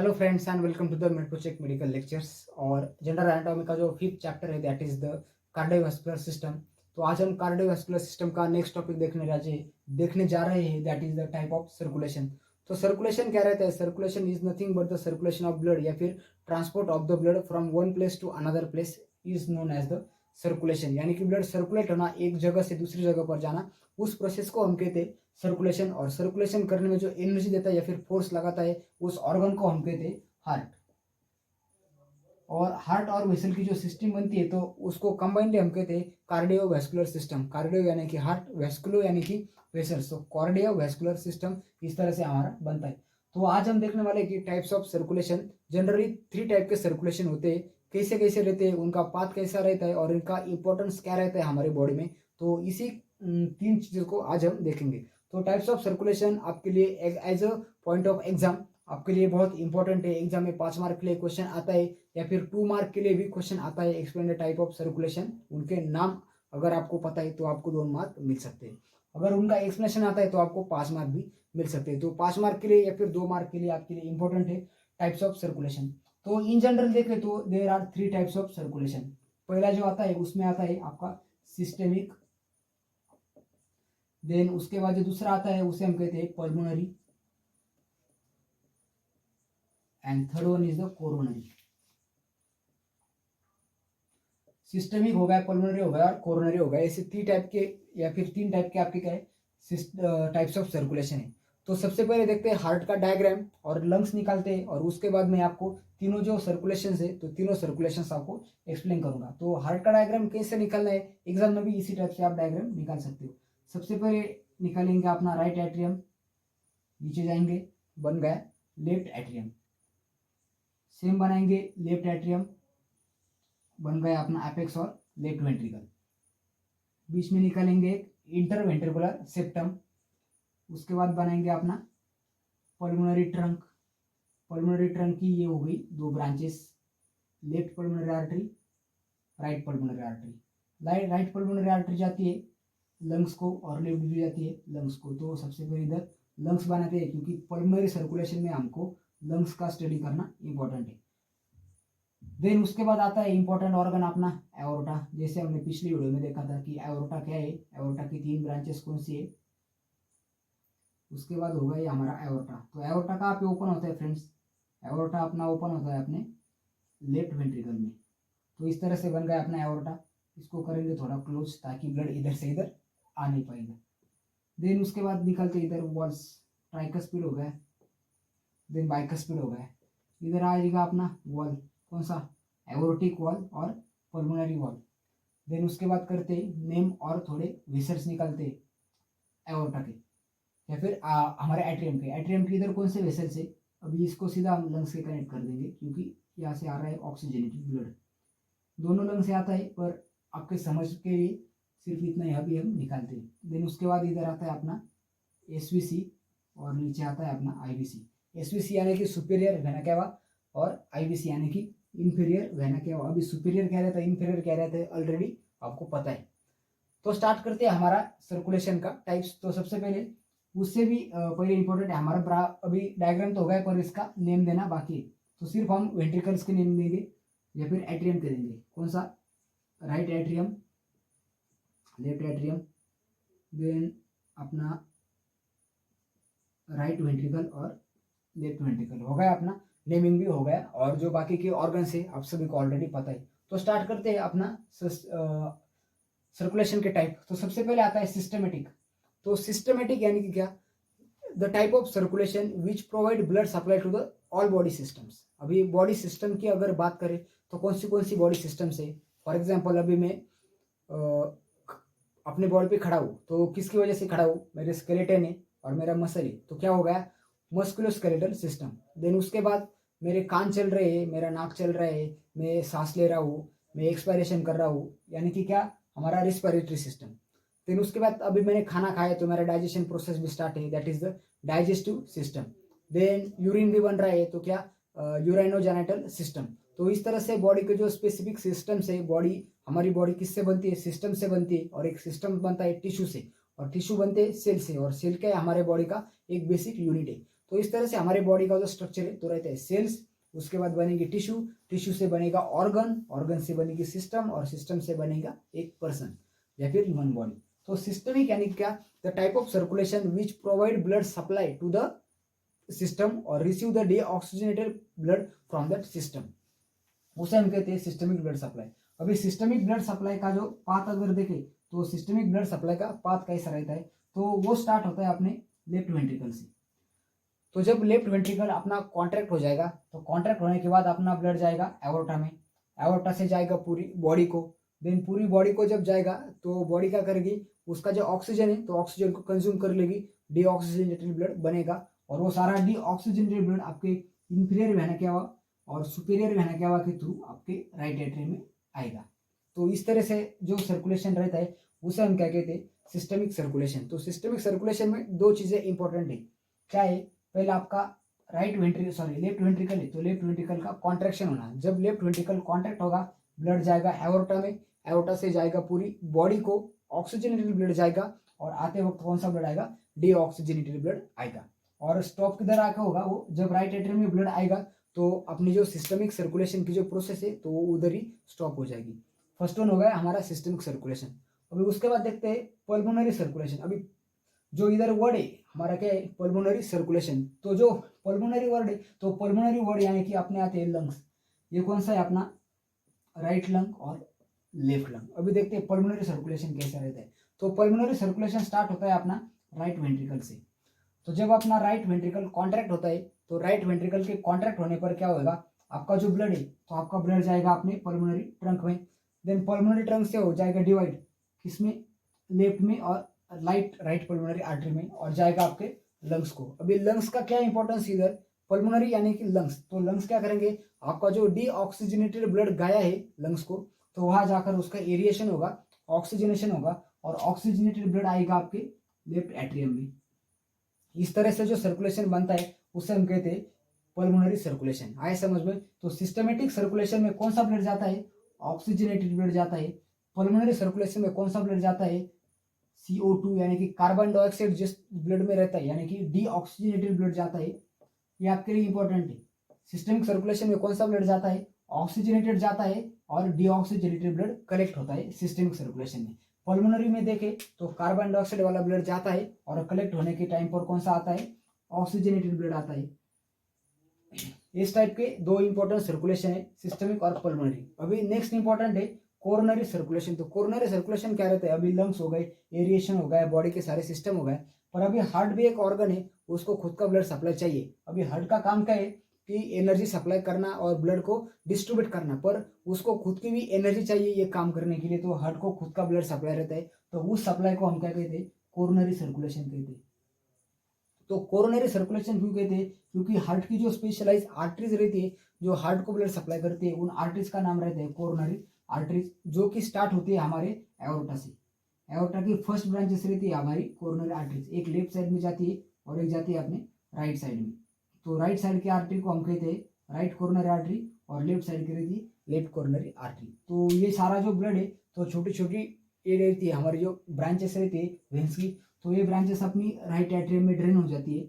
Hello friends and welcome to the MedProCheck medical lectures. और general anatomy का जो fifth chapter है that is the cardiovascular system. तो आज हम कार्डियोवास्कुलर सिस्टम का नेक्स्ट टॉपिक देखने जा रहे हैं that is the type of circulation. तो सर्कुलेशन क्या रहता है? Circulation is nothing but the circulation of blood या फिर transport of the blood from one place to another place is known as the circulation. यानी कि ब्लड सर्कुलेट होना, एक जगह से दूसरी जगह पर जाना, उस प्रोसेस को हम कहते हैं सर्कुलेशन। और सर्कुलेशन करने में जो एनर्जी देता है या फिर फोर्स लगाता है उस ऑर्गन को हम कहते हैं हार्ट। और हार्ट और वेसल की जो सिस्टम बनती है तो उसको कंबाइंडली हम कहते हैं कार्डियोवैस्कुलर सिस्टम। कार्डियो यानी कि हार्ट, वैस्कुलो यानी कि वेसल्स। तो कार्डियोवैस्कुलर सिस्टम इस तरह से हमारा बनता है। तो आज हम देखने वाले कि types of circulation. Generally 3 type के सर्कुलेशन होते हैं। कैसे कैसे रहते हैं, उनका पाथ कैसा रहता है और इनका इंपॉर्टेंस क्या रहता है हमारे बॉडी में। तो इसी 3 चीज़ों को आज हम देखेंगे। तो टाइप्स ऑफ सर्कुलेशन आपके लिए as a point of exam आपके लिए बहुत इंपॉर्टेंट है। एग्जाम में 5 मार्क के लिए क्वेश्चन आता है या फिर 2 मार्क के लिए भी क्वेश्चन आता है। Explain the type of circulation, उनके नाम अगर आपको पता है तो आपको 2 मार्क मिल सकते हैं। अगर उनका एक्सप्लेनेशन आता है तो आपको 5 मार्क भी मिल सकते हैं। तो 5 मार्क के लिए या फिर 2 मार्क के लिए आपके लिए इंपॉर्टेंट है टाइप्स ऑफ सर्कुलेशन। तो इन जनरल देखें तो there are 3 types of circulation. पहला जो आता है उसमें आता है आपका सिस्टेमिक। देन उसके बाद जो दूसरा आता है उसे हम कहते हैं pulmonary and third one is the coronary. Systemic हो गया, पल्मोनरी हो गया और कोरोनरी हो गया। ऐसे 3 टाइप के या फिर 3 टाइप के आपके क्या है टाइप्स ऑफ सर्कुलेशन है। तो सबसे पहले देखते हैं हार्ट का डायग्राम और लंग्स निकालते हैं और उसके बाद मैं आपको तीनों जो सर्कुलेशन है तो तीनों सर्कुलेशन आपको एक्सप्लेन करूंगा। तो हार्ट का डायग्राम कैसे निकालना है, एग्जाम में भी इसी टाइप से आप डायग्राम निकाल सकते हो। सबसे पहले निकालेंगे अपना राइट एट्रियम, नीचे जाएंगे, बन गया लेफ्ट एट्रियम। सेम बनाएंगे लेफ्ट एट्रियम, बन गया अपना एपेक्स और लेफ्ट वेंट्रिकल। बीच में निकालेंगे एक इंटर वेंट्रिकुलर सेप्टम। उसके बाद बनाएंगे अपना पल्मोनरी ट्रंक। पल्मोनरी ट्रंक की ये हो गई 2 branches, left pulmonary artery, right pulmonary artery. Right pulmonary artery जाती है लंग्स को और लेफ्ट भी जाती है लंग्स को। तो सबसे पहले इधर लंग्स बनाते हैं क्योंकि पल्मोनरी सर्कुलेशन में हमको लंग्स का स्टडी करना इंपॉर्टेंट है। देन उसके बाद आता है इंपॉर्टेंट ऑर्गन अपना एओर्टा। जैसे हमने पिछली वीडियो में देखा था कि एओर्टा क्या है, एओर्टा की 3 ब्रांचेस कौन सी है। उसके बाद होगा ये हमारा एओर्टा। तो एओर्टा कहाँ पे ओपन होता है फ्रेंड्स? एओर्टा अपना ओपन होता है अपने लेफ्ट वेंट्रिकल में। तो इस तरह से बन गया अपना एओर्टा। इसको करेंगे थोड़ा क्लोज ताकि ब्लड इधर से इधर आ नहीं पाएगा। देन उसके बाद निकलते इधर वॉल्स, ट्राइकस्पिड हो गया, देन बाइकस्पिड हो गया। इधर आ जाएगा अपना वॉल, कौन सा? एओर्टिक वॉल और पल्मोनरी वॉल। देन उसके बाद करते नेम और थोड़े वेसल्स निकालते एओर्टा के या फिर हमारे एट्रियम के। एट्रियम के इधर कौन से वेसल्स है? अभी इसको सीधा हम लंग्स से कनेक्ट कर देंगे क्योंकि यहाँ से आ रहा है ऑक्सीजनेटेड ब्लड, दोनों लंग से आता है। पर आपके समझ के लिए सिर्फ इतना ही अभी हम निकालते हैं। देन उसके बाद इधर आता है अपना एसवीसी और नीचे आता है अपना आईवीसी। एसवीसी यानी कि सुपीरियर वेना केवा और आईवीसी यानी कि इंफीरियर वेना केवा। अभी सुपीरियर क्या रहता है, इंफीरियर क्या रहता है, ऑलरेडी आपको पता है। तो स्टार्ट करते हैं हमारा सर्कुलेशन का टाइप्स। तो सबसे पहले उससे भी पहले इंपॉर्टेंट है हमारा अभी डायग्राम तो हो गया पर इसका नेम देना बाकी है। तो सिर्फ हम वेंट्रिकल्स के नेम देंगे या फिर एट्रियम के देंगे। कौन सा? Right atrium, left atrium, then अपना राइट वेंट्रिकल और लेफ्ट वेंट्रिकल। हो गया अपना नेमिंग भी हो गया और जो बाकी के ऑर्गन है आप सभी को ऑलरेडी पता है। तो स्टार्ट करते हैं अपना सर्कुलेशन के टाइप। तो सबसे पहले आता है सिस्टमेटिक। तो सिस्टमेटिक यानी कि क्या? The type of circulation which provide blood supply to the all body systems. अभी बॉडी सिस्टम की अगर बात करें तो कौन सी बॉडी सिस्टम्स है? फॉर एग्जाम्पल अभी मैं अपने बॉडी पे खड़ा हूँ तो किसकी वजह से खड़ा हूँ? मेरे स्केलेटन है और मेरा मसल है। तो क्या हो गया? Musculoskeletal system. देन उसके बाद मेरे कान चल रहे हैं, मेरा नाक चल रहा है, मैं सांस ले रहा हूँ, मैं एक्सपायरेशन कर रहा हूँ, यानी कि क्या? हमारा रिस्पिरेटरी सिस्टम। देन उसके बाद अभी मैंने खाना खाया तो मेरा डाइजेशन प्रोसेस भी स्टार्ट है, that is the digestive system. Then urine भी बन रहा है तो क्या? Urinogenital system. तो इस तरह से बॉडी के जो स्पेसिफिक सिस्टम्स है, हमारी बॉडी किससे बनती है? सिस्टम से बनती है। और एक सिस्टम बनता है टिश्यू से और टिश्यू बनते हैं सेल से और सेल क्या है? हमारे बॉडी का एक बेसिक यूनिट है। तो इस तरह से हमारे बॉडी का जो स्ट्रक्चर है तो रहता है सेल्स, उसके बाद बनेगी टिश्यू, टिश्यू से बनेगा ऑर्गन, ऑर्गन से बनेगी सिस्टम, और सिस्टम से बनेगा एक पर्सन या फिर ह्यूमन बॉडी। तो सिस्टमिक यानी क्या, the type of circulation which provide blood supply to the system और receive the deoxygenated blood from that system, उसे हम कहते हैं सिस्टमिक ब्लड सप्लाई। अभी सिस्टमिक ब्लड सप्लाई का जो पाथ अगर देखें तो सिस्टमिक ब्लड सप्लाई का पाथ कैसा रहता है, तो वो स्टार्ट होता है अपने लेफ्ट वेंट्रिकल से। तो जब लेफ्ट वेंट्रिकल अपना कॉन्ट्रैक्ट हो जाएगा तो कॉन्ट्रैक्ट होने के बाद अपना ब्लड जाएगा एवोर्टा में, एवोर्टा से जाएगा पूरी बॉडी को, देन पूरी बॉडी को जब जाएगा तो बॉडी क्या करेगी, उसका जो ऑक्सीजन है तो ऑक्सीजन को कंज्यूम कर लेगी, डीऑक्सीजनेटेड ब्लड बनेगा, और वो सारा डीऑक्सीजनेटेड ब्लड आपके इंफीरियर वेना केवा और सुपीरियर वेना केवा के थ्रू आपके राइट एट्रियम में आएगा। तो इस तरह से जो सर्कुलेशन रहता है उसे हम क्या कहते हैं, सिस्टमिक सर्कुलेशन। तो सिस्टमिक सर्कुलेशन में दो चीजें इंपॉर्टेंट है, क्या है, पहले आपका लेफ्ट वेंट्रिकल है तो लेफ्ट वेंट्रिकल का कॉन्ट्रैक्शन होना, जब लेफ्ट वेंट्रिकल कॉन्ट्रैक्ट होगा ब्लड जाएगा एवोर्टा में, एवोर्टा से जाएगा पूरी बॉडी को, ऑक्सीजनेटेड ब्लड जाएगा, और आते वक्त कौन सा ब्लड आएगा, डीऑक्सीजनेटेड ब्लड आएगा। और स्टॉप किधर आकर होगा, वो जब राइट एट्रियम में ब्लड आएगा तो अपनी जो सिस्टमिक सर्कुलेशन की जो प्रोसेस है तो वो उधर ही स्टॉप हो जाएगी। फर्स्ट वन हो गया हमारा सिस्टमिक सर्कुलेशन। अभी उसके बाद देखते हैं पल्मोनरी सर्कुलेशन। अभी जो इधर वर्ड है हमारा क्या है, पल्मोनरी सर्कुलेशन। तो जो पल्मोनरी वर्ड है तो पल्मोनरी वर्ड यानी कि अपने आते हैं लंग्स, ये कौन सा है अपना राइट लंग और लेफ्ट लंग। अभी देखते हैं पल्मोनरी सर्कुलेशन कैसा रहता है। तो पल्मोनरी सर्कुलेशन स्टार्ट होता है अपना राइट वेंट्रिकल से। तो जब अपना राइट वेंट्रिकल कॉन्ट्रैक्ट होता है तो राइट वेंट्रिकल के कॉन्ट्रैक्ट होने पर क्या होगा, आपका जो ब्लड है तो आपका ब्लड जाएगा अपने पल्मोनरी ट्रंक में, देन पल्मोनरी ट्रंक से हो जाएगा डिवाइड किसमें, लेफ्ट में और राइट पल्मोनरी आर्टरी में, और जाएगा आपके लंग्स को। अभी लंग्स का क्या इंपॉर्टेंस इधर, पल्मोनरी यानी कि लंग्स, तो लंग्स क्या करेंगे, आपका जो डीऑक्सीजनेटेड ब्लड गया है लंग्स को तो वहां जाकर उसका एरिएशन होगा, ऑक्सीजनेशन होगा, और ऑक्सीजनेटेड ब्लड आएगा आपके लेफ्ट एट्रियम में। इस तरह से जो सर्कुलेशन बनता है उसे हम कहते हैं पल्मोनरी सर्कुलेशन। आए समझ में। तो सिस्टमेटिक सर्कुलेशन में कौन सा ब्लड जाता है, ऑक्सीजनेटेड ब्लड जाता है। पल्मोनरी सर्कुलेशन में कौन सा ब्लड जाता है, CO2 यानी कि कार्बन डाइऑक्साइड जिस ब्लड में रहता है यानी कि डीऑक्सीजनेटेड ब्लड जाता है। ये आपके लिए इंपॉर्टेंट है। सिस्टमिक सर्कुलेशन में कौन सा ब्लड जाता है, ऑक्सीजनेटेड जाता है, और डीऑक्सीजनेटेड ब्लड कलेक्ट होता है सिस्टमिक सर्कुलेशन में। पल्मोनरी में देखें तो कार्बन डाइऑक्साइड वाला ब्लड जाता है और कलेक्ट होने के टाइम पर कौन सा आता है, ऑक्सीजनेटेड ब्लड आता है। इस टाइप के दो इंपॉर्टेंट सर्कुलेशन है, सिस्टमिक और पल्मोनरी। अभी नेक्स्ट इंपॉर्टेंट है कोरोनरी सर्कुलेशन। तो कोरोनरी सर्कुलेशन क्या रहता है, अभी लंग्स हो गए, एरिएशन हो गया, बॉडी के सारे सिस्टम हो गए, पर अभी हार्ट भी एक ऑर्गन है, उसको खुद का ब्लड सप्लाई चाहिए। अभी हार्ट का काम क्या है कि एनर्जी सप्लाई करना और ब्लड को डिस्ट्रीब्यूट करना, पर उसको खुद की भी एनर्जी चाहिए ये काम करने के लिए, तो हार्ट को खुद का ब्लड सप्लाई रहता है, तो उस सप्लाई को हम क्या कहते हैं, कोरोनरी सर्कुलेशन कहते हैं। तो कोरोनरी सर्कुलेशन क्यों कहते हैं, क्योंकि हार्ट की जो स्पेशलाइज आर्टरीज रहती है जो हार्ट को ब्लड सप्लाई करती है, उन आर्टरीज का नाम रहता है कोरोनरी आर्टरीज, जो कि स्टार्ट होती है हमारे एओर्टा से। एओर्टा की फर्स्ट ब्रांचेस रहती है हमारी कोरोनरी आर्टरीज, एक लेफ्ट साइड में जाती है और एक जाती है अपने राइट साइड में। तो राइट साइड की आर्टरी को हम कहते हैं राइट कोरोनरी आर्टरी, और लेफ्ट साइड की रहती है लेफ्ट कोरोनरी आर्टरी। तो ये सारा जो ब्लड है तो छोटी छोटी ये रहती है हमारी जो ब्रांचेस रहती है वेन्स की, तो ये ब्रांचेस अपनी राइट एट्रियम में ड्रेन हो जाती है।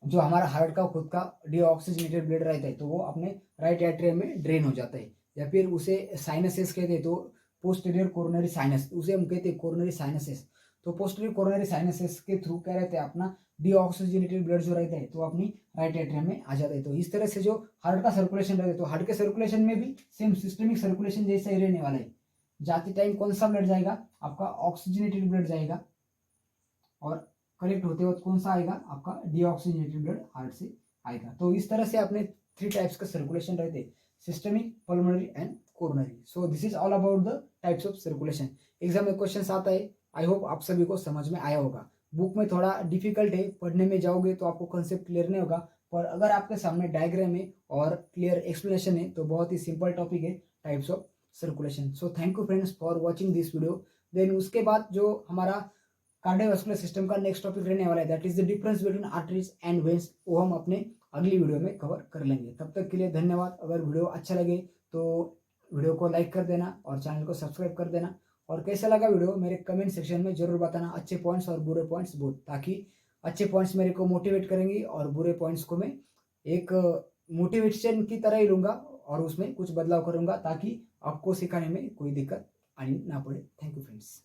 जो हमारा हार्ट का खुद का डीऑक्सीजनेटेड ब्लड रहता है तो वो अपने राइट एट्रियम में ड्रेन हो जाता है, या फिर उसे साइनसेस कहते हैं। तो पोस्टीरियर कोरोनरी साइनस उसे हम कहते हैं कोरोनरी साइनसेस। तो पोस्टीरियर कोरोनरी साइनसेस के थ्रू क्या रहते हैं, अपना डीऑक्सीजनेटेड ब्लड जो रहता है तो अपनी राइट एट्रियम में आ जाता है। तो इस तरह से जो हार्ट का सर्कुलेशन रहता है, तो हार्ट के सर्कुलेशन में भी सेम सिस्टमिक सर्कुलेशन जैसा ही रहने वाला है। जाते टाइम कौन सा ब्लड जाएगा, आपका ऑक्सीजनेटेड ब्लड जाएगा, और कलेक्ट होते वक्त कौन सा आएगा, आपका डीऑक्सीजनेटेड ब्लड हार्ट से आएगा। तो इस तरह से अपने 3 टाइप्स का सर्कुलेशन रहते हैं, systemic, pulmonary and coronary. So this is all about the types of circulation. Exam में क्वेश्चन आता है, आई होप आप सभी को समझ में आया होगा। बुक में थोड़ा डिफिकल्ट है, पढ़ने में जाओगे तो आपको कंसेप्ट क्लियर नहीं होगा, पर अगर आपके सामने डायग्राम है और क्लियर एक्सप्लेनेशन है तो बहुत ही सिंपल टॉपिक है types of circulation. So thank you friends for watching this video. Then उसके बाद जो हमारा कार्डियोवास्कुलर सिस्टम का नेक्स्ट टॉपिक रहने वाला है, that is the difference between arteries and veins, वो हम अपने अगली वीडियो में कवर कर लेंगे। तब तक के लिए धन्यवाद। अगर वीडियो अच्छा लगे तो वीडियो को लाइक कर देना और चैनल को सब्सक्राइब कर देना, और कैसा लगा वीडियो मेरे कमेंट सेक्शन में जरूर बताना, अच्छे पॉइंट्स और बुरे पॉइंट्स बोथ, ताकि अच्छे पॉइंट्स मेरे को मोटिवेट करेंगी और बुरे पॉइंट्स को मैं एक मोटिवेशन की तरह ही लूँगा और उसमें कुछ बदलाव करूँगा ताकि आपको सिखाने में कोई दिक्कत आनी ना पड़े। Thank you friends.